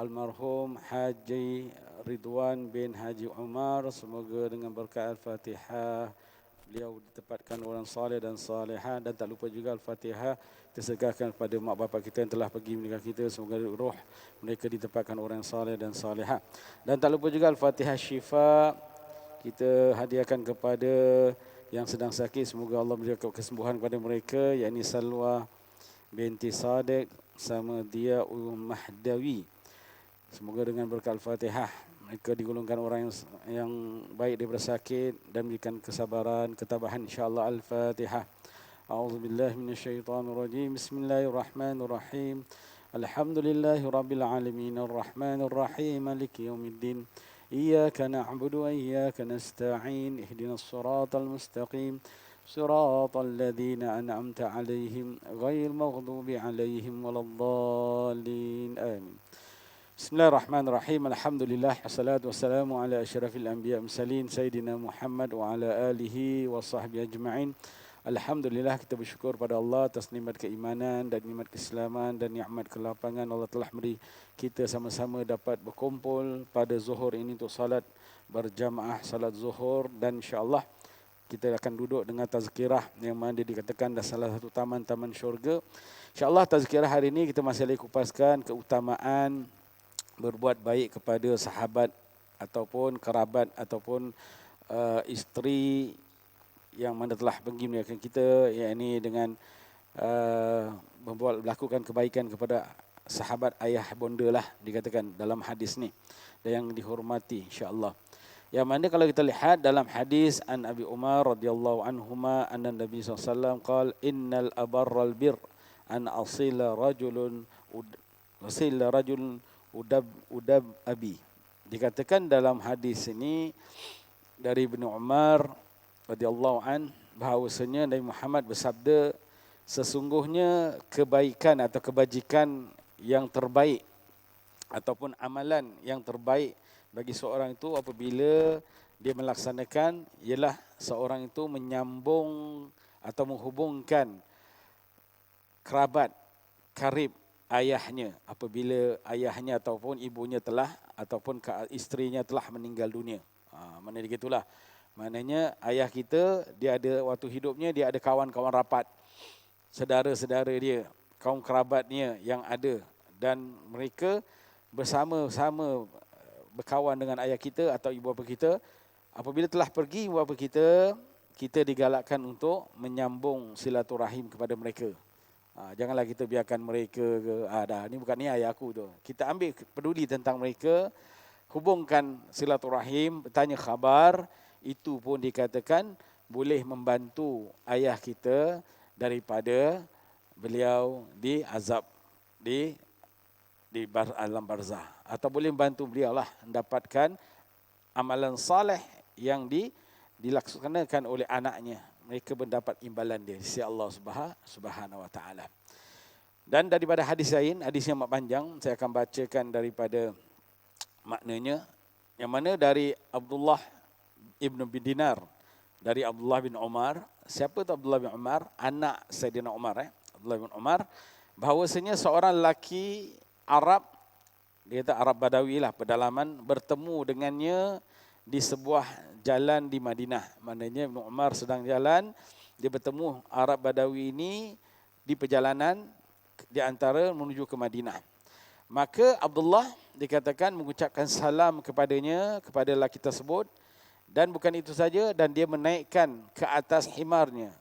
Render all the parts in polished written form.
almarhum Haji Ridwan bin Haji Umar. Semoga dengan berkat Al-Fatihah beliau ditempatkan orang saleh dan salihah, dan tak lupa juga Al-Fatihah tersegarkan kepada mak bapak kita yang telah pergi meninggal kita. Semoga roh mereka ditempatkan orang saleh dan salihah. Dan tak lupa juga Al-Fatihah syifa kita hadiahkan kepada yang sedang sakit. Semoga Allah memberikan kesembuhan kepada mereka, yakni Salwa binti Sadiq sama dia Mahdawi. Semoga dengan berkat Al-Fatihah mereka digolongkan orang yang baik daripada sakit dan memberikan kesabaran, ketabahan, insya-Allah. Al-Fatihah. A'udzubillahi minasyaitonirrajim. Bismillahirrahmanirrahim. Alhamdulillahirabbil alamin arrahmanir rahim maliki yaumiddin. Iyyaka na'budu wa iyyaka nasta'in. Ihdinas siratal mustaqim. Siratal ladzina an'amta 'alaihim ghairil maghdubi 'alaihim waladdallin. Amin. Bismillahirrahmanirrahim. Alhamdulillah wassalatu wassalamu ala asyrafil anbiya mursalin sayyidina Muhammad wa ala alihi wa sahbihi ajma'in. Alhamdulillah, kita bersyukur pada Allah atas nikmat keimanan dan nikmat keislaman dan nikmat kelapangan. Allah telah beri kita sama-sama dapat berkumpul pada zuhur ini untuk salat berjamaah, salat zuhur, dan insya-Allah kita akan duduk dengan tazkirah yang mana dikatakan dah salah satu taman-taman syurga. Insya-Allah tazkirah hari ini kita masih lagi kupaskan keutamaan berbuat baik kepada sahabat ataupun kerabat ataupun isteri yang mana telah pergi meninggalkan kita, yakni dengan melakukan kebaikan kepada sahabat ayah bonda lah, dikatakan dalam hadis ni, dan yang dihormati insya-Allah. Yang mana kalau kita lihat dalam hadis an Abi Umar radhiyallahu anhuma anna Nabi sallallahu alaihi wasallam qala innal abarral bir an asila rajulun udab abi. Dikatakan dalam hadis ini dari Ibnu Umar radhiyallahu an bahawasanya Nabi Muhammad bersabda, sesungguhnya kebaikan atau kebajikan yang terbaik ataupun amalan yang terbaik bagi seorang itu apabila dia melaksanakan ialah seorang itu menyambung atau menghubungkan kerabat karib ayahnya apabila ayahnya ataupun ibunya telah ataupun isterinya telah meninggal dunia. Maknanya begitulah. Maknanya ayah kita, dia ada waktu hidupnya, dia ada kawan-kawan rapat, saudara-saudara dia, kaum kerabatnya yang ada, dan mereka bersama-sama berkawan dengan ayah kita atau ibu bapa kita. Apabila telah pergi ibu bapa kita, kita digalakkan untuk menyambung silaturahim kepada mereka. Janganlah kita biarkan mereka ni bukan ni ayah aku tu. Kita ambil peduli tentang mereka, hubungkan silaturahim, bertanya khabar, itu pun dikatakan boleh membantu ayah kita daripada beliau diazab di alam barzah, atau boleh membantu beliau lah mendapatkan amalan saleh yang dilaksanakan oleh anaknya. Mereka mendapat imbalan dia di sisi Allah Subhanahu wa taala. Dan daripada hadis lain, hadis yang amat panjang, saya akan bacakan daripada maknanya, yang mana dari Abdullah Ibn bin Dinar, dari Abdullah bin Umar. Siapa tu Abdullah bin Umar? Anak Sayyidina Umar. Abdullah bin Umar, bahawasanya seorang lelaki Arab, dia kata Arab Badawi lah, pedalaman, bertemu dengannya di sebuah jalan di Madinah. Maknanya Ibn Umar sedang jalan, dia bertemu Arab Badawi ini di perjalanan di antara menuju ke Madinah. Maka Abdullah dikatakan mengucapkan salam kepadanya, kepada lelaki tersebut, dan bukan itu saja, dan dia menaikkan ke atas himarnya,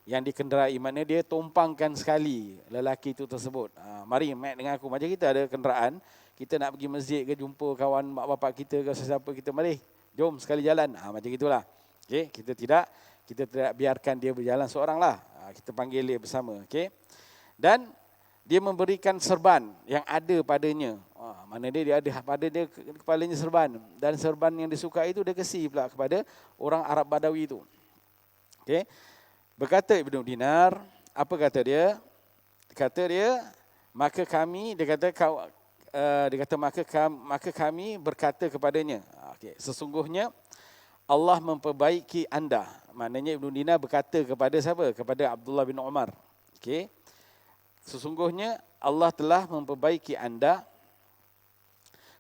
yang dikenderai, maknanya dia tumpangkan sekali lelaki itu tersebut. Mari naik dengan aku, macam kita ada kenderaan, kita nak pergi masjid ke, jumpa kawan mak bapak kita ke sesiapa kita, mari jom sekali jalan, macam itulah. Kita tidak biarkan dia berjalan seorang lah, kita panggil dia bersama. Dan dia memberikan serban yang ada padanya. Mana dia ada pada dia kepalanya serban, dan serban yang disukai itu dia kasih pula kepada orang Arab Badawi itu. Berkata Ibnu Dinar, apa kata dia? Kata dia, maka kami, maka kami berkata kepadanya, sesungguhnya Allah memperbaiki anda. Maknanya Ibnu Dinar berkata kepada siapa? Kepada Abdullah bin Umar. Sesungguhnya Allah telah memperbaiki anda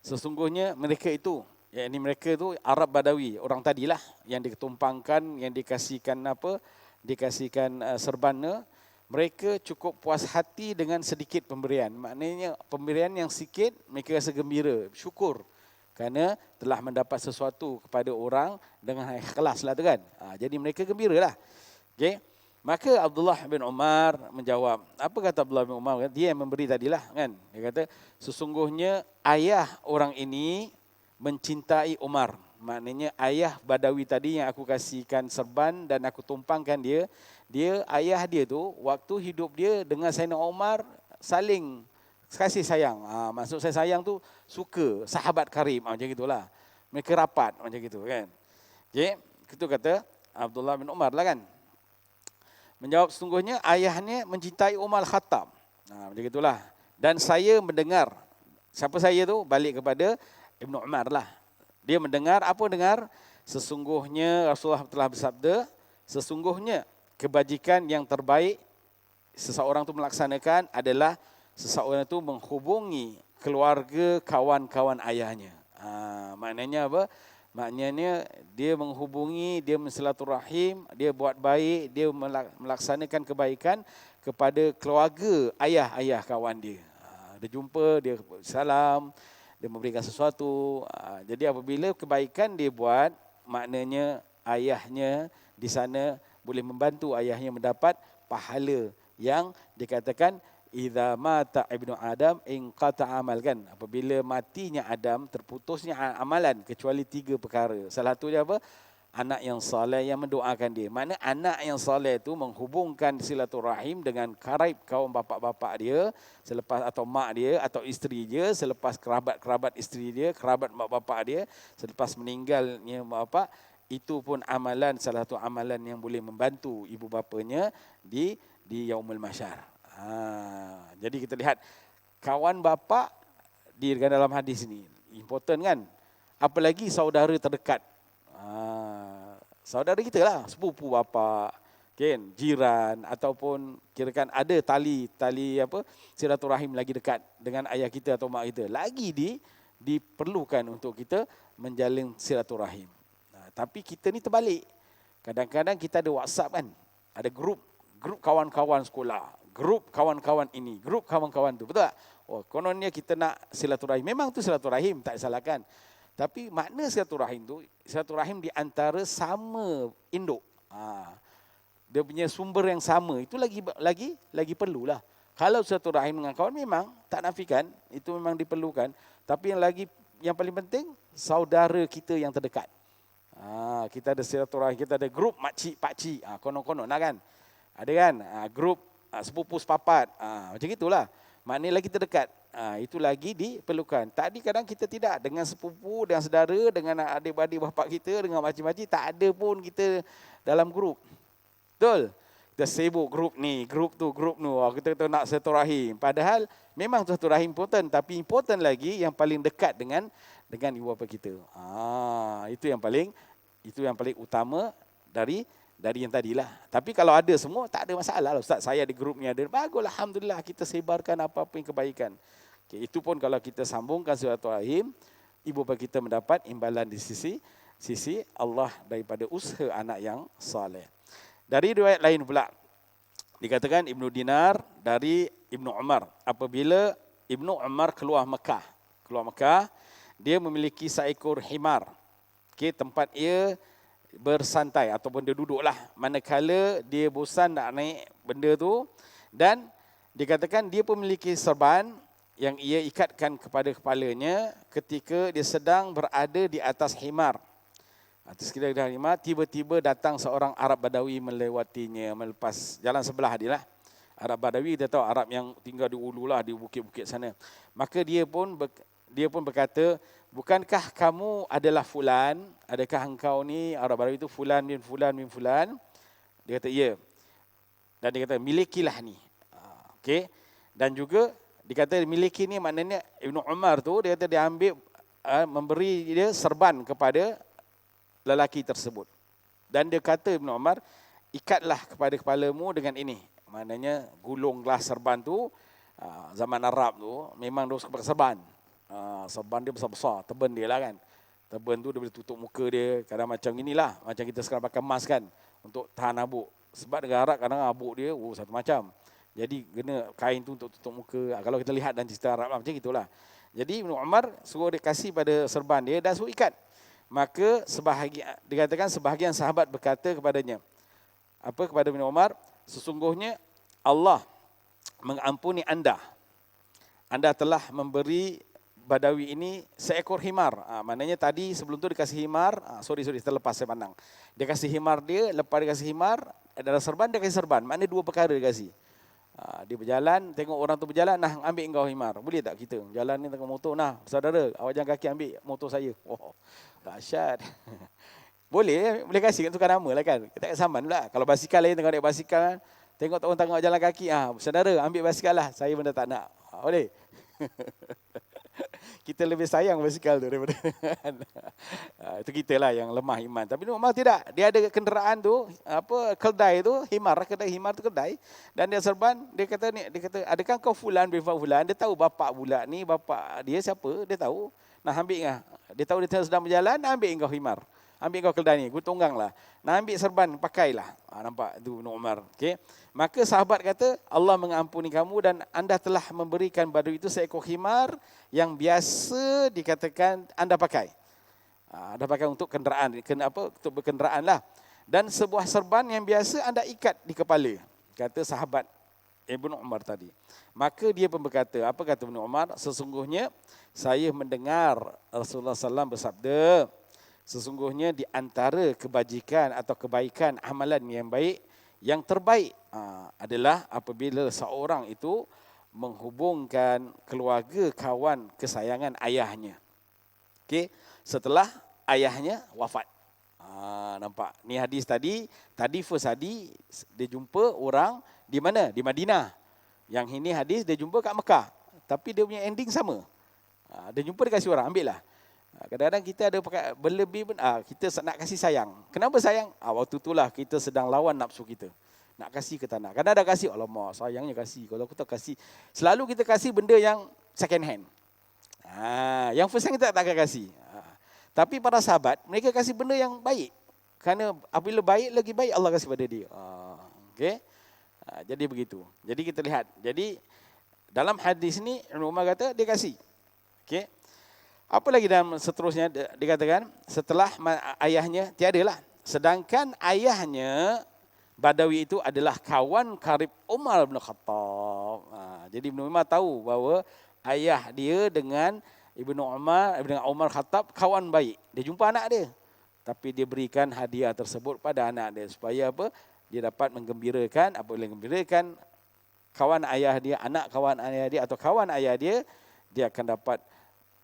Sesungguhnya mereka itu, yakni mereka itu Arab Badawi, orang tadilah yang diketumpangkan, yang dikasihkan apa? Dikasihkan serbannya, mereka cukup puas hati dengan sedikit pemberian. Maknanya pemberian yang sikit mereka rasa gembira, syukur kerana telah mendapat sesuatu kepada orang dengan ikhlas lah tu kan. Jadi mereka gembira lah. Okay. Maka Abdullah bin Umar menjawab. Apa kata Abdullah bin Umar? Dia yang memberi tadilah kan. Dia kata sesungguhnya ayah orang ini mencintai Umar. Maknanya ayah Badawi tadi yang aku kasihkan serban dan aku tumpangkan dia, ayah dia tu waktu hidup dia dengan Sayyidina Umar saling kasih sayang. Maksud saya sayang tu suka, sahabat karib macam gitulah. Mereka rapat macam gitu kan. Okey, itu kata Abdullah bin Umar lah kan. Menjawab sesungguhnya ayahnya mencintai Umar Khattab. Macam gitulah. Dan saya mendengar, siapa saya tu? Balik kepada Ibnu Umar lah. Dia mendengar, apa dengar? Sesungguhnya Rasulullah telah bersabda, sesungguhnya kebajikan yang terbaik seseorang tu melaksanakan adalah seseorang itu menghubungi keluarga kawan-kawan ayahnya. Maknanya apa? Maknanya dia menghubungi, dia mensilaturahim, dia buat baik, dia melaksanakan kebaikan kepada keluarga ayah-ayah kawan dia. Dia jumpa, dia salam, dia memberikan sesuatu. Jadi apabila kebaikan dia buat, maknanya ayahnya di sana boleh membantu ayahnya mendapat pahala yang dikatakan idza mata ibnu Adam inqata amal kan. Apabila matinya Adam, terputusnya amalan kecuali 3 perkara. Salah satunya apa? Anak yang soleh yang mendoakan dia. Makna anak yang soleh itu menghubungkan silaturahim dengan karib kaum bapak-bapak dia selepas atau mak dia atau isteri dia, selepas kerabat-kerabat isteri dia, kerabat mak bapak dia, selepas meninggalnya mak bapak. Itu pun amalan, salah satu amalan yang boleh membantu ibu bapanya di yaumul mahsyar. Jadi kita lihat kawan bapa di dalam hadis ini important kan. Apalagi saudara terdekat. Saudara kita lah, sepupu bapa, kan, jiran ataupun kirakan ada tali apa silaturahim lagi dekat dengan ayah kita atau mak kita. Lagi diperlukan untuk kita menjalin silaturahim. Tapi kita ni terbalik. Kadang-kadang kita ada WhatsApp kan. Ada grup kawan-kawan sekolah, grup kawan-kawan ini, grup kawan-kawan tu. Betul tak? Kononnya kita nak silaturahim. Memang tu silaturahim, tak salahkan. Tapi makna silaturahim tu, silaturahim di antara sama induk. Dia punya sumber yang sama. Itu lagi perlulah. Kalau silaturahim dengan kawan memang tak nafikan, itu memang diperlukan. Tapi yang paling penting saudara kita yang terdekat. Kita ada silaturahim, kita ada grup makcik pakcik, konon-konon lah kan. Ada kan grup sepupu sepapat, macam itulah. Maknanya lagi terdekat. Itu lagi diperlukan. Tadi kadang kita tidak dengan sepupu, dengan saudara, dengan adik-adik bapak kita, dengan makcik-makcik, tak ada pun kita dalam grup. Betul? Kita sibuk grup ni, grup tu. Kita kata nak silaturahim. Padahal memang silaturahim important, tapi important lagi yang paling dekat dengan ibu bapa kita. Itu yang paling utama dari yang tadilah. Tapi kalau ada semua tak ada masalah lah. Ustaz, saya di grup ni ada. Baguslah, alhamdulillah kita sebarkan apa-apa yang kebaikan. Okay, itu pun kalau kita sambungkan silaturahim, ibu bapa kita mendapat imbalan di sisi Allah daripada usaha anak yang soleh. Dari riwayat lain pula dikatakan Ibnu Dinar dari Ibnu Umar, apabila Ibnu Umar keluar Mekah, dia memiliki seekor himar. Okay, tempat ia bersantai ataupun dia duduklah manakala dia bosan nak naik benda tu, dan dikatakan dia pun memiliki serban yang ia ikatkan kepada kepalanya ketika dia sedang berada di atas himar. Atas kira-kira himar, tiba-tiba datang seorang Arab Badawi melewatinya, melepas jalan sebelah dia lah. Arab Badawi kita tahu Arab yang tinggal di ulu lah, di bukit-bukit sana. Maka dia pun berkata, bukankah kamu adalah fulan? Adakah engkau ni Arab Badawi itu fulan bin fulan bin fulan? Dia kata ya. Dan dia kata milikilah ni. Okey. Dan juga dikata miliki ni maknanya Ibnu Umar tu dia kata dia ambil memberi dia serban kepada lelaki tersebut. Dan dia kata Ibnu Umar, ikatlah kepada kepalamu dengan ini. Maknanya gulunglah serban tu. Zaman Arab tu memang dia pakai serban. Serban dia besar-besar, turban dia lah kan. Turban tu dia boleh tutup muka dia, kadang macam inilah, macam kita sekarang pakai mask kan, untuk tahan habuk. Sebab negara Arab kadang habuk dia, satu macam. Jadi kena kain tu untuk tutup muka. Kalau kita lihat dalam cerita Arab lah, macam itulah. Jadi Ibn Umar suruh dia kasih pada serban dia dan suruh ikat. Maka dikatakan sebahagian sahabat berkata kepadanya, kepada Ibn Umar, sesungguhnya Allah mengampuni anda. Anda telah memberi Badawi ini seekor himar. Maknanya tadi sebelum tu dikasih himar. Sorry, terlepas saya pandang. Dia kasih himar dia, lepas dia kasih himar, ada serban, dia kasih serban. Maknanya dua perkara dia kasih. Dia berjalan, tengok orang tu berjalan, nah ambil engkau himar. Boleh tak kita? Jalan ni tengok motor, nah saudara, awak jangan kaki ambil motor saya. Oh, dahsyat. Boleh kasih, tukar nama lah kan. Kita tak saman pula. Kalau basikal lain tengok naik basikal, tengok orang tengok jalan kaki, saudara ambil basikal lah, saya benda tak nak. Boleh? Kita lebih sayang basikal tu daripada itu kita lah yang lemah iman. Tapi Umar tidak. Dia ada kenderaan tu, keldai tu, kedai himar tu kedai, dan dia serban, dia kata, adakah kau fulan bin fulan? Dia tahu bapak budak ni, bapak dia siapa? Dia tahu. Nah ambil ngah. Dia tahu dia sedang berjalan, ambil engkau himar. Ambil kau keldai ni, tunggang lah. Nah ambil serban, pakailah. Nampak tu Ibn Umar. Okay. Maka sahabat kata, Allah mengampuni kamu dan anda telah memberikan Badawi itu seekor himar yang biasa dikatakan anda pakai. Anda pakai untuk kenderaan, untuk berkenderaan lah. Dan sebuah serban yang biasa anda ikat di kepala. Kata sahabat Ibn Umar tadi. Maka dia pun berkata, apa kata Ibn Umar? Sesungguhnya saya mendengar Rasulullah SAW bersabda, sesungguhnya di antara kebajikan atau kebaikan amalan yang baik, yang terbaik adalah apabila seorang itu menghubungkan keluarga kawan kesayangan ayahnya. Okey, setelah ayahnya wafat. Nampak? Ni hadis tadi first hadis dia jumpa orang di mana? Di Madinah. Yang ini hadis dia jumpa kat Mekah. Tapi dia punya ending sama. Dia jumpa dia kasih orang, ambil lah. Kadang-kadang kita ada pakai berlebih pun, kita nak kasih sayang. Kenapa sayang? Waktu itulah kita sedang lawan nafsu kita. Nak kasih ke tak nak. Kadang ada kasih, alamak sayangnya kasih. Kalau aku tak kasih, selalu kita kasih benda yang second hand. Yang first hand kita tak akan kasih. Tapi para sahabat, mereka kasih benda yang baik. Kerana apabila baik, lagi baik Allah kasih pada dia. Okay? Jadi begitu. Jadi kita lihat. Jadi dalam hadis ni, Umar kata dia kasih. Okay? Apa lagi dalam seterusnya dikatakan? Setelah ayahnya, tiadalah. Sedangkan ayahnya, Badawi itu adalah kawan karib Umar bin Khattab. Jadi Ibn Umar tahu bahawa ayah dia dengan Umar Khattab kawan baik. Dia jumpa anak dia. Tapi dia berikan hadiah tersebut pada anak dia. Supaya apa? Dia dapat menggembirakan, kawan ayah dia, anak kawan ayah dia atau kawan ayah dia, dia akan dapat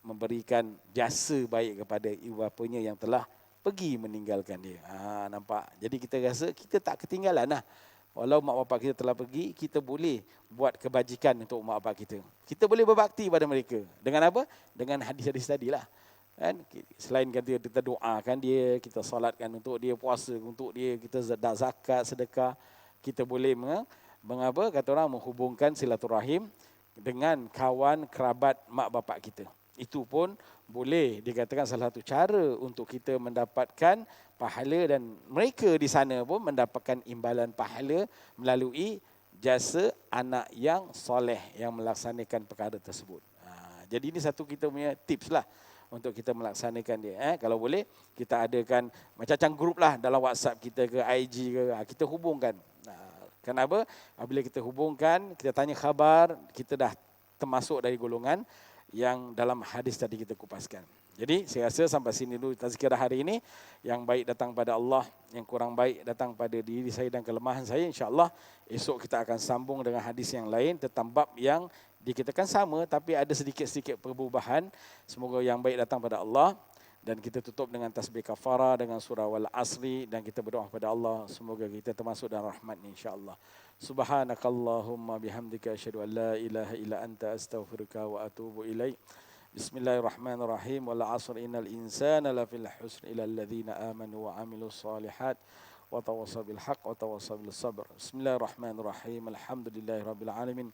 memberikan jasa baik kepada ibu bapanya yang telah pergi meninggalkan dia. Nampak? Jadi kita rasa kita tak ketinggalan lah. Walau mak bapak kita telah pergi, kita boleh buat kebajikan untuk mak bapak kita. Kita boleh berbakti pada mereka. Dengan apa? Dengan hadis-hadis tadilah. Kan? Selain kita doakan dia, kita solatkan untuk dia, puasa untuk dia, kita zakat, sedekah, kita boleh kata orang, menghubungkan silaturahim dengan kawan kerabat mak bapak kita. Itu pun boleh dikatakan salah satu cara untuk kita mendapatkan pahala, dan mereka di sana pun mendapatkan imbalan pahala melalui jasa anak yang soleh yang melaksanakan perkara tersebut. Jadi ini satu kita punya tips lah untuk kita melaksanakan dia. Kalau boleh kita adakan macam-macam grup lah dalam WhatsApp kita ke IG ke, kita hubungkan. Kenapa? Apabila kita hubungkan, kita tanya khabar, kita dah termasuk dari golongan yang dalam hadis tadi kita kupaskan. Jadi saya rasa sampai sini dulu tazkirah hari ini. Yang baik datang pada Allah, yang kurang baik datang pada diri saya dan kelemahan saya. InsyaAllah esok kita akan sambung dengan hadis yang lain tentang bab yang dikatakan sama tapi ada sedikit-sedikit perubahan. Semoga yang baik datang pada Allah. Dan kita tutup dengan tasbih kafara dengan surah wal asri, dan kita berdoa kepada Allah semoga kita termasuk dalam rahmat-Nya insya-Allah. Subhanakallahumma bihamdika asyhadu an la ilaha illa anta astaghfiruka wa atubu ilaik. Bismillahirrahmanirrahim. Wal 'asr innal insana lafil husr illa alladhina amanu wa 'amilus solihat wa tawassaw bil haqq wa tawassaw bis sabr. Bismillahirrahmanirrahim. Alhamdulillahirabbil alamin.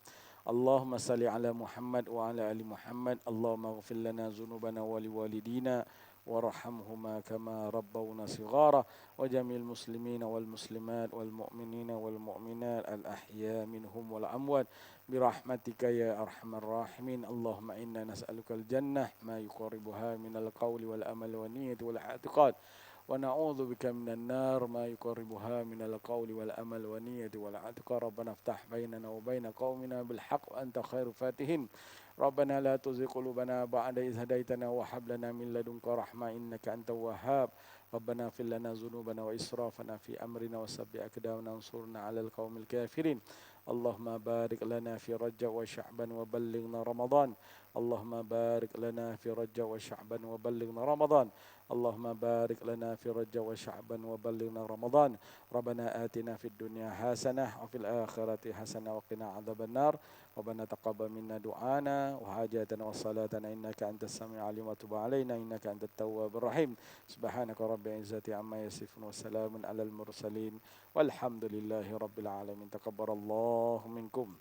Allahumma salli ala Muhammad wa ala ali Muhammad. Allahumma ighfir lana dhunubana wa liwalidina warhamhuma kama rabbawna shighara wa jami'il muslimina wal muslimat wal mu'minina wal mu'minat al ahya minhum wal amwat birahmatika ya arhamar rahimin. Allahumma inna nas'aluka al jannah ma yuqarribuha min al qawli wal amal wa niyyati wal i'tiqad wa na'udzu bika minan nar ma yuqarribuha min al qawli wal amal wa niyyati wal i'tiqad. Rabbana iftah bainana wa baina qaumina bil haqq wa anta khairul fatihin. Rabbana la tuzigh qulubana ba'da idh hadaytana wa hab lana min ladunka rahmah innaka antal wahhab. Rabbana ighfir lana dhunubana wa israfana fi amrina wa sabbih aqdamana wansurna 'alal qaumil kafirin. Allahumma barik lana fi Rajab wa Sya'ban wa ballighna Ramadan. Allahumma barik lana fi Rajab wa Sya'ban wa ballighna Ramadan. Allahumma barik lana fi Rajab wa Sya'ban wa ballighna Ramadan. Rabbana atina fid dunya hasanah wa fil akhirati hasanah wa qina adzabannar. Rabbana taqabbal minna du'ana wa hajatana wa salatana innaka antas sami'ul alim wa tub 'alaina innaka antat tawwabur rahim. Subhanaka rabbil izzati amma yasifun wa salamun alal mursalin walhamdulillahi rabbil alamin. Taqabbalallahu minkum.